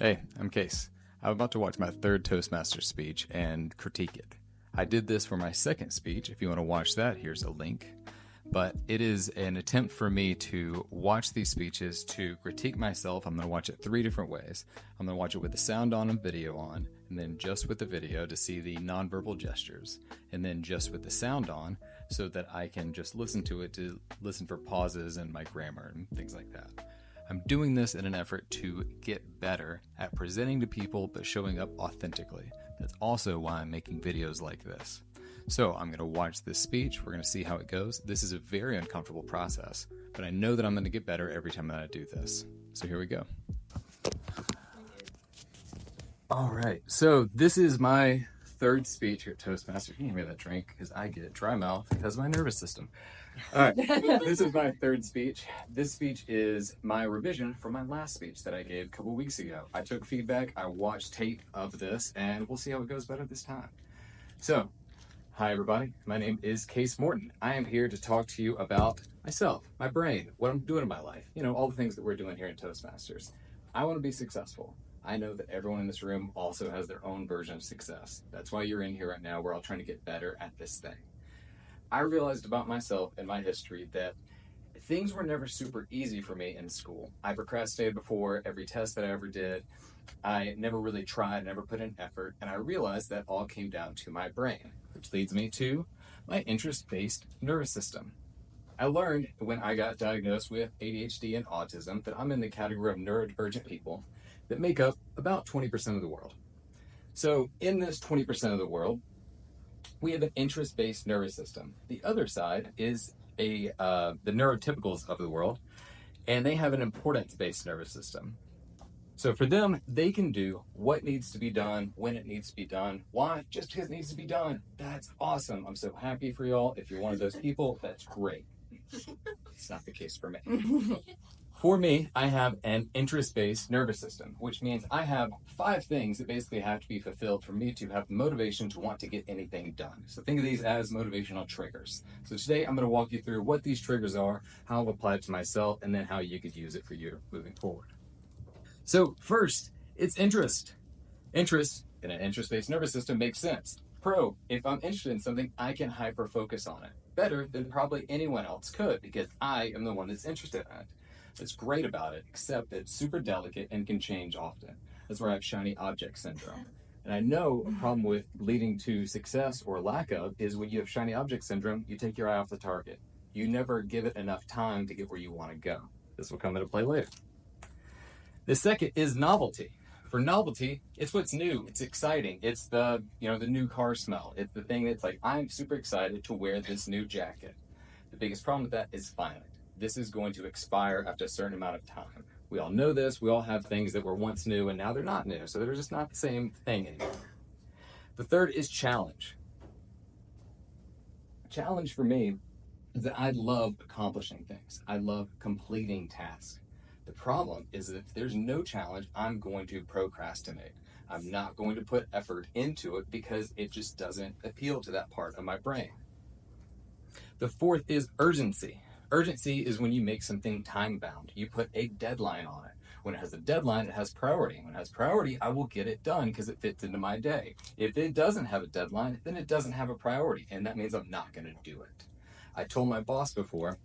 Hey, I'm Case. I'm about to watch my third Toastmasters speech and critique it. I did this for my second speech. If you want to watch that, here's a link. But it is an attempt for me to watch these speeches to critique myself. I'm going to watch it three different ways. I'm going to watch it with the sound on and video on, and then just with the video to see the nonverbal gestures, and then just with the sound on so that I can just listen to it to listen for pauses and my grammar and things like that. I'm doing this in an effort to get better at presenting to people but showing up authentically. That's also why I'm making videos like this. So I'm going to watch this speech. We're going to see how it goes. This is a very uncomfortable process, but I know that I'm going to get better every time that I do this. So here we go. All right. So this is my third speech here at Toastmasters. You can hear me that drink because I get dry mouth because of my nervous system. All right. This is my third speech. This speech is my revision from my last speech that I gave a couple weeks ago. I took feedback. I watched tape of this, and we'll see how it goes better this time. So, hi, everybody. My name is Case Morton. I am here to talk to you about myself, my brain, what I'm doing in my life, all the things that we're doing here in Toastmasters. I want to be successful. I know that everyone in this room also has their own version of success. That's why you're in here right now. We're all trying to get better at this thing. I realized about myself and my history that things were never super easy for me in school. I procrastinated before every test that I ever did. I never really tried, never put in effort, and I realized that all came down to my brain, which leads me to my interest-based nervous system. I learned when I got diagnosed with ADHD and autism that I'm in the category of neurodivergent people that make up about 20% of the world. So in this 20% of the world, we have an interest-based nervous system. The other side is the neurotypicals of the world, and they have an importance-based nervous system. So for them, they can do what needs to be done, when it needs to be done. Why? Just because it needs to be done. That's awesome. I'm so happy for y'all. If you're one of those people, that's great. It's not the case for me. For me, I have an interest-based nervous system, which means I have 5 things that basically have to be fulfilled for me to have the motivation to want to get anything done. So think of these as motivational triggers. So today I'm going to walk you through what these triggers are, how I've applied it to myself, and then how you could use it for you moving forward. So first, it's interest. Interest in an interest-based nervous system makes sense. Pro, if I'm interested in something, I can hyper-focus on it better than probably anyone else could because I am the one that's interested in it. What's great about it, except that it's super delicate and can change often. That's where I have shiny object syndrome. And I know a problem with leading to success or lack of is when you have shiny object syndrome, you take your eye off the target. You never give it enough time to get where you want to go. This will come into play later. The second is novelty. For novelty, it's what's new, it's exciting, it's the new car smell. It's the thing that's like, I'm super excited to wear this new jacket. The biggest problem with that is finite. This is going to expire after a certain amount of time. We all know this. We all have things that were once new and now they're not new. So they're just not the same thing anymore. The third is challenge. Challenge for me is that I love accomplishing things. I love completing tasks. The problem is that if there's no challenge, I'm going to procrastinate. I'm not going to put effort into it because it just doesn't appeal to that part of my brain. The fourth is urgency. Urgency is when you make something time-bound. You put a deadline on it. When it has a deadline, it has priority. When it has priority, I will get it done because it fits into my day. If it doesn't have a deadline, then it doesn't have a priority, and that means I'm not going to do it. I told my boss before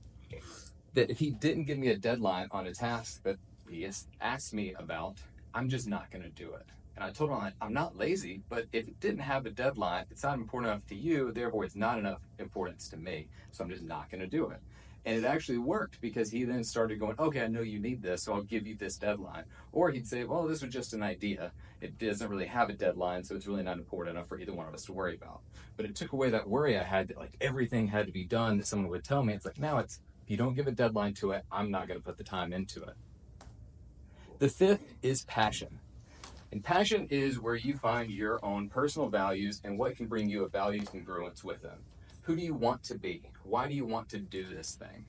that if he didn't give me a deadline on a task that he has asked me about, I'm just not going to do it. And I told him I'm not lazy, but if it didn't have a deadline, it's not important enough to you, therefore it's not enough importance to me, so I'm just not going to do it. And it actually worked because he then started going, okay, I know you need this, so I'll give you this deadline. Or he'd say, well, this was just an idea. It doesn't really have a deadline, so it's really not important enough for either one of us to worry about. But it took away that worry I had that like everything had to be done that someone would tell me. It's like, now it's, if you don't give a deadline to it, I'm not going to put the time into it. The fifth is passion. And passion is where you find your own personal values and what can bring you a value congruence with them. Who do you want to be? Why do you want to do this thing?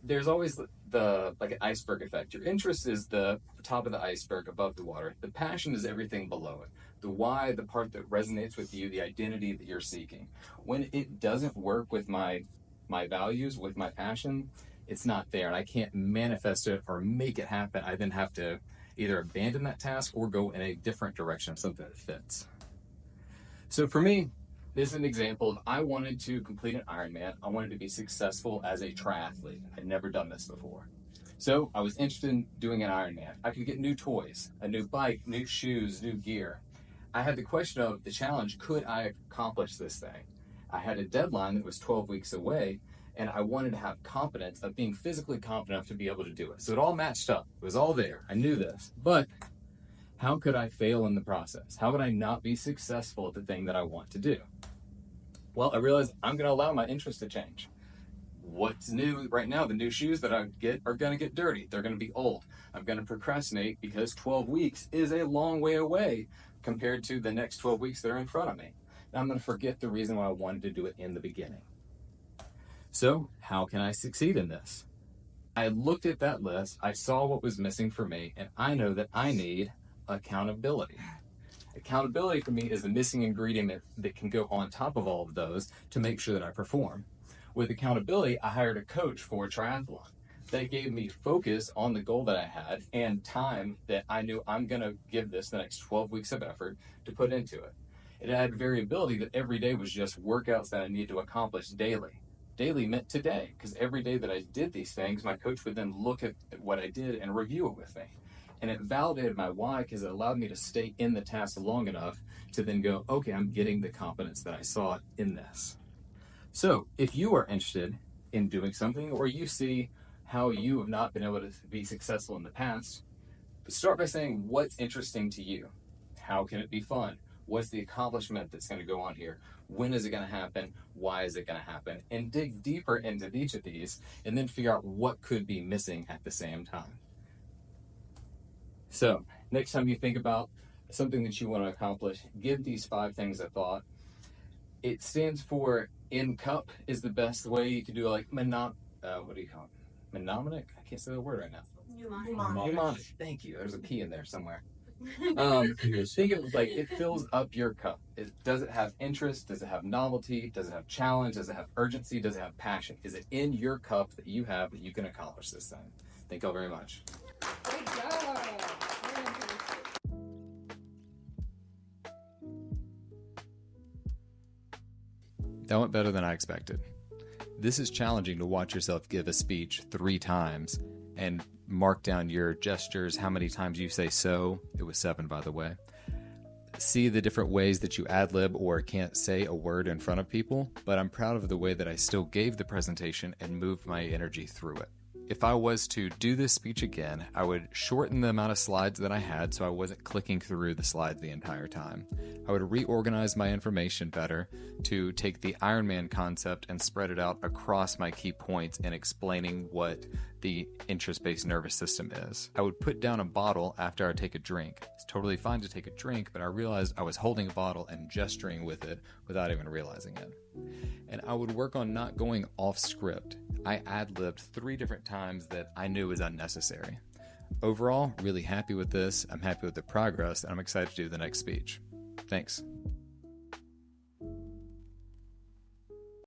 There's always like an iceberg effect. Your interest is the top of the iceberg above the water. The passion is everything below it. The why, the part that resonates with you, the identity that you're seeking. When it doesn't work with my values, with my passion, it's not there, and I can't manifest it or make it happen. I then have to either abandon that task or go in a different direction of something that fits. So for me, this is an example of I wanted to complete an Ironman. I wanted to be successful as a triathlete. I'd never done this before. So I was interested in doing an Ironman. I could get new toys, a new bike, new shoes, new gear. I had the question of the challenge, could I accomplish this thing? I had a deadline that was 12 weeks away, and I wanted to have confidence of being physically confident enough to be able to do it. So it all matched up. It was all there. I knew this. But how could I fail in the process? How would I not be successful at the thing that I want to do? Well, I realized I'm going to allow my interest to change. What's new right now? The new shoes that I get are going to get dirty. They're going to be old. I'm going to procrastinate because 12 weeks is a long way away compared to the next 12 weeks that are in front of me. And I'm going to forget the reason why I wanted to do it in the beginning. So how can I succeed in this? I looked at that list, I saw what was missing for me, and I know that I need accountability. Accountability for me is the missing ingredient that can go on top of all of those to make sure that I perform. With accountability, I hired a coach for a triathlon. That gave me focus on the goal that I had and time that I knew I'm going to give this the next 12 weeks of effort to put into it. It had variability that every day was just workouts that I needed to accomplish daily. Daily meant today, because every day that I did these things, my coach would then look at what I did and review it with me. And it validated my why because it allowed me to stay in the task long enough to then go, okay, I'm getting the confidence that I saw in this. So if you are interested in doing something, or you see how you have not been able to be successful in the past, start by saying what's interesting to you. How can it be fun? What's the accomplishment that's going to go on here? When is it going to happen? Why is it going to happen? And dig deeper into each of these and then figure out what could be missing at the same time. So next time you think about something that you want to accomplish, give these 5 things a thought. It stands for in cup is the best way you can do like what do you call it? Mnemonic? I can't say the word right now. Mnemonic. Thank you. There's a P in there somewhere. Think of it like it fills up your cup. Does it have interest? Does it have novelty? Does it have challenge? Does it have urgency? Does it have passion? Is it in your cup that you have that you can accomplish this thing? Thank you all very much. Great job. That went better than I expected. This is challenging to watch yourself give a speech 3 times and mark down your gestures, how many times you say so. It was 7, by the way. See the different ways that you ad-lib or can't say a word in front of people, but I'm proud of the way that I still gave the presentation and moved my energy through it. If I was to do this speech again, I would shorten the amount of slides that I had so I wasn't clicking through the slides the entire time. I would reorganize my information better to take the Ironman concept and spread it out across my key points in explaining what the interest-based nervous system is. I would put down a bottle after I take a drink. It's totally fine to take a drink, but I realized I was holding a bottle and gesturing with it without even realizing it. And I would work on not going off script. I ad-libbed 3 different times that I knew was unnecessary. Overall, really happy with this. I'm happy with the progress, and I'm excited to do the next speech. Thanks.